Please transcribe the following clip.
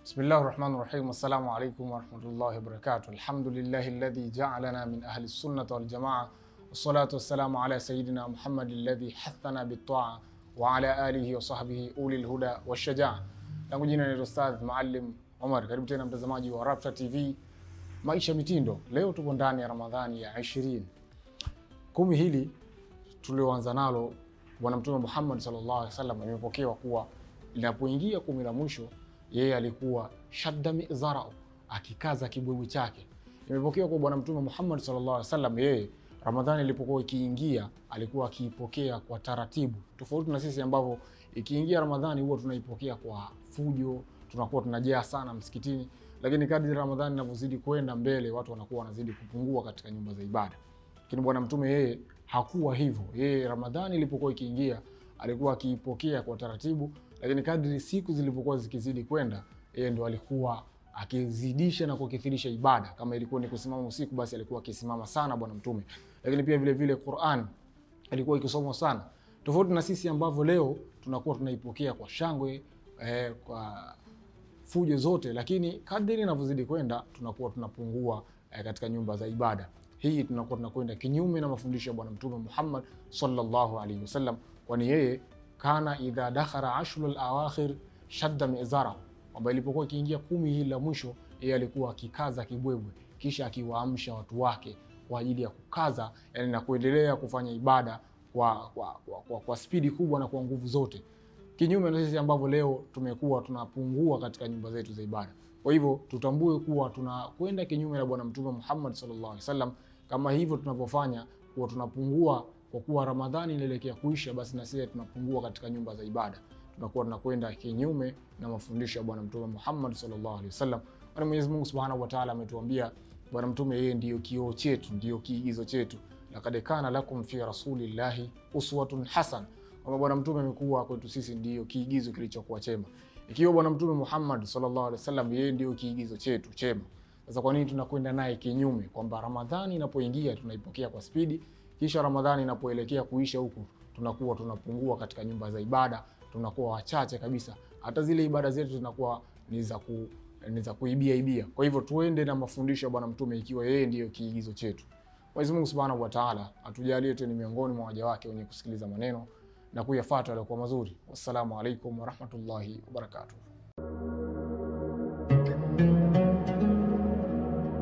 Bismillahir Rahmanir Rahim. Assalamu alaykum wa rahmatullahi wa barakatuh. Alhamdulillahi alladhi ja'alana min ahli sunnati wal jamaa. Wassalatu wassalamu ala sayyidina Muhammadin alladhi hathana bit-ta'a wa ala alihi wa sahbihi ulil huda wash-shaja'a. Langu jina ni Ustadh Maalim Omar. Karibu tena mtazamaji wa Rapta TV Maisha Mitindo. Leo tupo ndani ya Ramadhani ya 20. Kumi hili tulioanza nalo Bwana Mtume Muhammad sallallahu alaihi wasallam imepokewa kuwa linapoingia kumi la mwisho yeye alikuwa shadda mizarau, akikaza kibwebwe chake. Imepokewa kwa Bwana Mtume Muhammad sallallahu alaihi wasallam yeye Ramadhani ilipokuwa ikiingia alikuwa akiipokea kwa taratibu, tofauti na sisi ambavyo ikiingia Ramadhani huwa tunaipokea kwa fujo, tunakuwa tunajaa sana msikitini. Lakini kadri Ramadhani inavyozidi kwenda mbele watu wanakuwa wanazidi kupungua katika nyumba za ibada. Lakini Bwana Mtume yeye hakuwa hivyo. Yeye Ramadhani ilipokuwa ikiingia alikuwa akiipokea kwa taratibu, lakini kadri siku zilivyokuwa zikizidi kwenda yeye ndo alikuwa akizidisha na kukithirisha ibada. Kama ilikuwa ni kusimama usiku, basi alikuwa akisimama sana Bwana Mtume. Lakini pia vile vile Qur'an alikuwa ikisomwa sana, tofauti na sisi ambavyo leo tunakuwa tunaipokea kwa shangwe, kwa fujo zote. Lakini kadri inavyozidi kwenda tunakuwa tunapungua katika nyumba za ibada. Hii tunakuwa tunakwenda kinyume na mafundisho ya Bwana Mtume Muhammad sallallahu alaihi wasallam, kwani yeye kana idha dakhara ashrul awakhir shadda mizara, kwamba ilipokuwa ikiingia kumi hili la mwisho yeye alikuwa akikaza kibwebwe, kisha akiwaamsha watu wake kwa ajili ya kukaza, yani na kuendelea kufanya ibada kwa spidi kubwa na kwa nguvu zote, kinyume na sisi ambavyo leo tumekuwa tunapungua katika nyumba zetu za ibada. Kwa hivyo tutambue kuwa tunakwenda kinyume na Bwana Mtume Muhammad sallallahu alaihi wasallam. Kama hivyo tunapofanya kuwa tunapungua kwa kuwa Ramadhani inaelekea kuisha, basi na sisi tunapungua katika nyumba za ibada, tunakuwa tunakwenda kinyume na mafundisho ya Bwana Mtume Muhammad sallallahu alaihi wasallam. Na Mwenyezi Mungu Subhanahu wa Ta'ala ametuambia Bwana Mtume yeye ndiyo kioo chetu, ndiyo kiigizo chetu. Laqad kana lakum fi rasulillahi uswatun hasan, kwamba Bwana Mtume amekuwa kwetu sisi ndiyo kiigizo kilichokuwa chema. Ikiwa Bwana Mtume Muhammad sallallahu alaihi wasallam yeye ndiyo kiigizo chetu chema, sasa kwa nini tunakwenda naye kinyume, kwamba Ramadhani inapoingia tunaipokea kwa spidi, kisha Ramadhani inapoelekea kuisha huku tunakuwa tunapungua katika nyumba za ibada, tunakuwa wachache kabisa, hata zile ibada zetu zinakuwa ni za kuibia. Kwa hivyo tuende na mafundisho ya Bwana Mtume ikiwa yeye ndiyo kiigizo chetu. Mwenyezi Mungu Subhanahu wa Ta'ala atujalie tu ni miongoni mwa waja wake wenye kusikiliza maneno na kuyafuata yaliyokuwa mazuri. Wassalamu alaikum wa rahmatullahi wa barakatuh.